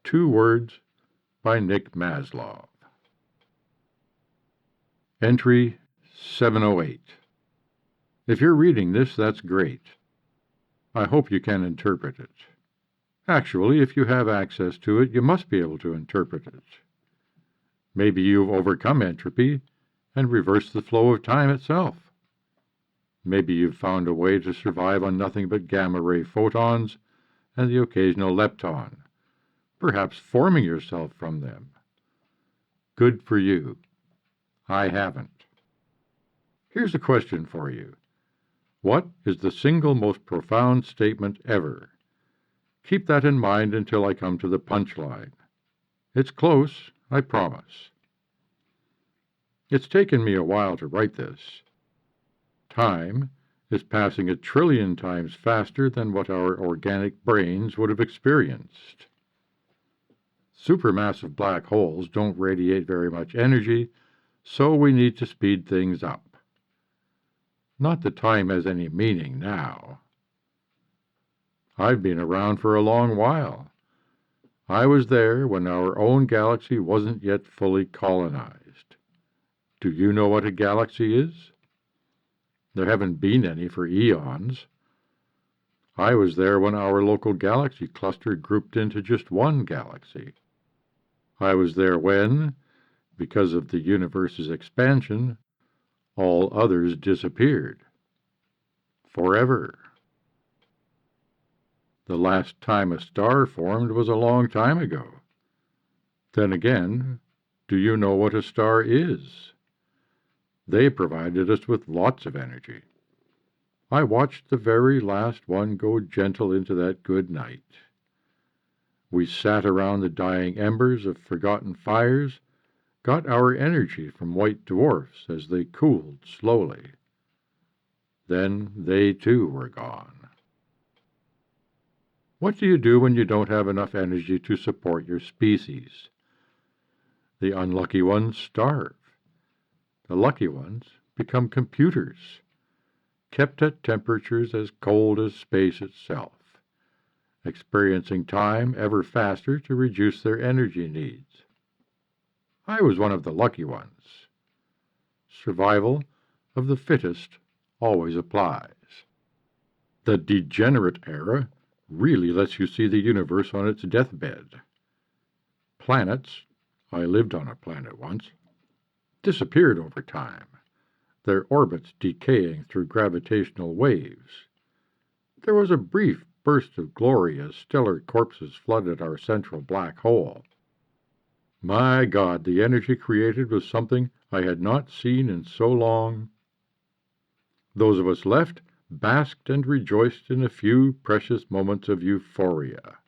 2 words by Nick Maslov. Entry 708. If you're reading this, that's great. I hope you can interpret it. Actually, if you have access to it, you must be able to interpret it. Maybe you've overcome entropy and reversed the flow of time itself. Maybe you've found a way to survive on nothing but gamma-ray photons and the occasional lepton, perhaps forming yourself from them. Good for you. I haven't. Here's a question for you. What is the single most profound statement ever? Keep that in mind until I come to the punchline. It's close, I promise. It's taken me a while to write this. Time is passing 1 trillion times faster than what our organic brains would have experienced. Supermassive black holes don't radiate very much energy, so we need to speed things up. Not that time has any meaning now. I've been around for a long while. I was there when our own galaxy wasn't yet fully colonized. Do you know what a galaxy is? There haven't been any for eons. I was there when our local galaxy cluster grouped into just one galaxy. I was there when, because of the universe's expansion, all others disappeared. Forever. The last time a star formed was a long time ago. Then again, do you know what a star is? They provided us with lots of energy. I watched the very last one go gentle into that good night. We sat around the dying embers of forgotten fires, got our energy from white dwarfs as they cooled slowly. Then they too were gone. What do you do when you don't have enough energy to support your species? The unlucky ones starve. The lucky ones become computers, kept at temperatures as cold as space itself, experiencing time ever faster to reduce their energy needs. I was one of the lucky ones. Survival of the fittest always applies. The degenerate era really lets you see the universe on its deathbed. Planets, I lived on a planet once, disappeared over time, their orbits decaying through gravitational waves. There was a brief burst of glory as stellar corpses flooded our central black hole. My God, the energy created was something I had not seen in so long. Those of us left basked and rejoiced in a few precious moments of euphoria.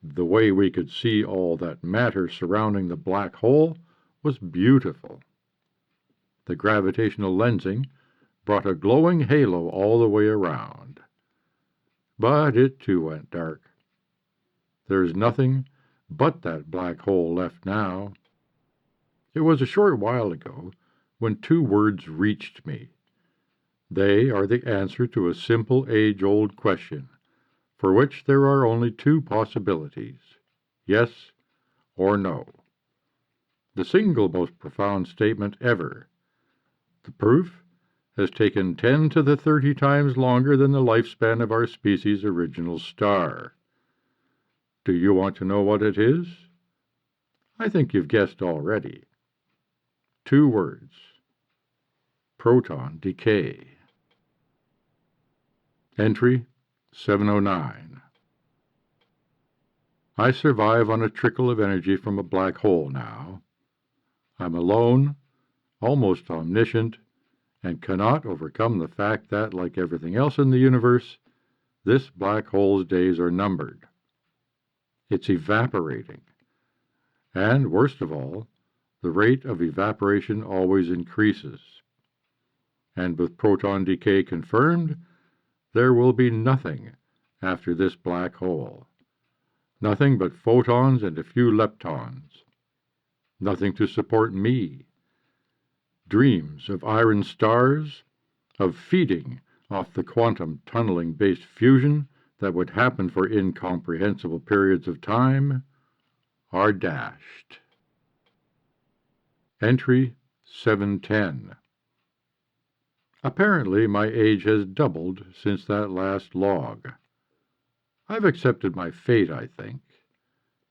The way we could see all that matter surrounding the black hole was beautiful. The gravitational lensing brought a glowing halo all the way around. But it too went dark. There's nothing but that black hole left now. It was a short while ago when 2 words reached me. They are the answer to a simple age-old question, for which there are only 2 possibilities, yes or no. The single most profound statement ever. The proof has taken 10 to the 30 times longer than the lifespan of our species' original star. Do you want to know what it is? I think you've guessed already. 2 words. Proton decay. Entry 709. I survive on a trickle of energy from a black hole now. I'm alone, almost omniscient, and cannot overcome the fact that, like everything else in the universe, this black hole's days are numbered. It's evaporating. And, worst of all, the rate of evaporation always increases. And with proton decay confirmed, there will be nothing after this black hole. Nothing but photons and a few leptons. Nothing to support me. Dreams of iron stars, of feeding off the quantum tunneling-based fusion that would happen for incomprehensible periods of time are dashed. Entry 710. Apparently my age has doubled since that last log. I've accepted my fate, I think.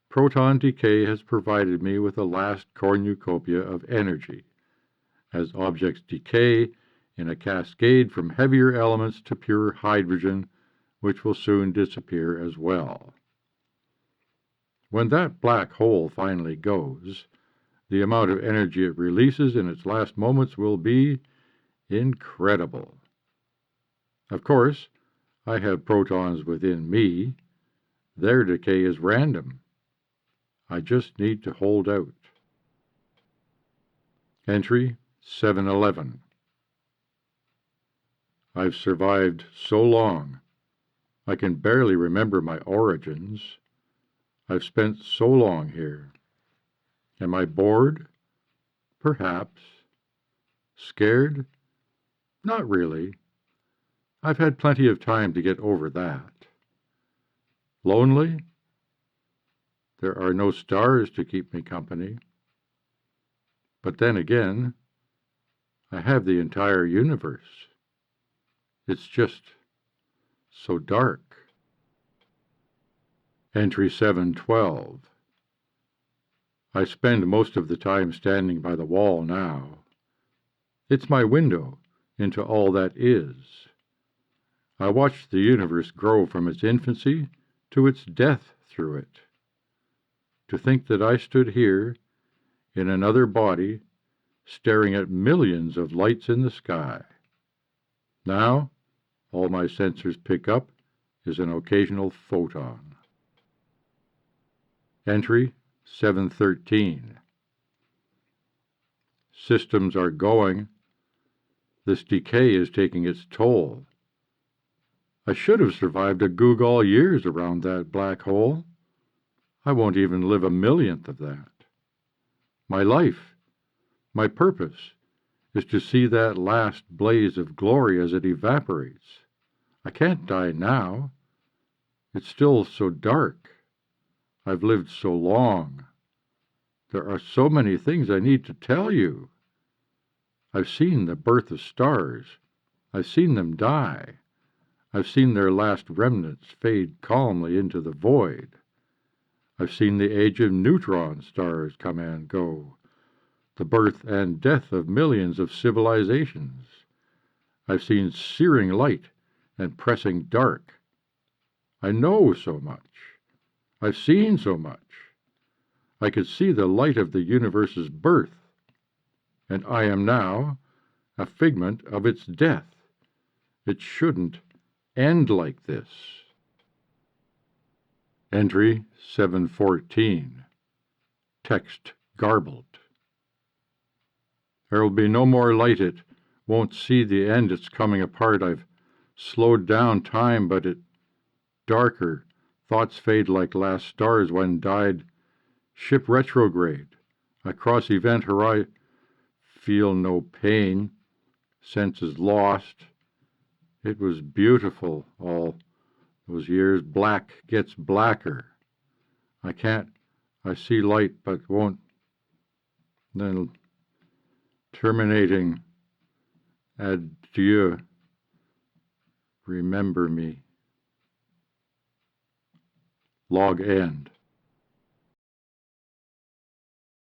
Proton decay has provided me with a last cornucopia of energy, as objects decay in a cascade from heavier elements to pure hydrogen, which will soon disappear as well. When that black hole finally goes, the amount of energy it releases in its last moments will be incredible. Of course, I have protons within me. Their decay is random. I just need to hold out. Entry 711. I've survived so long, I can barely remember my origins. I've spent so long here. Am I bored? Perhaps. Scared? Not really. I've had plenty of time to get over that. Lonely? There are no stars to keep me company. But then again, I have the entire universe. It's just so dark. Entry 712. I spend most of the time standing by the wall now. It's my window into all that is. I watch the universe grow from its infancy to its death through it. To think that I stood here, in another body, staring at millions of lights in the sky. Now, all my sensors pick up is an occasional photon. Entry 713. Systems are going. This decay is taking its toll. I should have survived a googol years around that black hole. I won't even live a millionth of that. My life, my purpose, is to see that last blaze of glory as it evaporates. I can't die now. It's still so dark. I've lived so long. There are so many things I need to tell you. I've seen the birth of stars. I've seen them die. I've seen their last remnants fade calmly into the void. I've seen the age of neutron stars come and go, the birth and death of millions of civilizations. I've seen searing light and pressing dark. I know so much. I've seen so much. I could see the light of the universe's birth, and I am now a figment of its death. It shouldn't end like this. Entry 714. Text garbled. There'll be no more light. It won't see the end. It's coming apart. I've slowed down time, but it darker. Thoughts fade like last stars when died. Ship retrograde. I cross event horizon. Feel no pain. Senses lost. It was beautiful all those years. Black gets blacker. I see light but won't. Then terminating. Adieu. Remember me. Log end.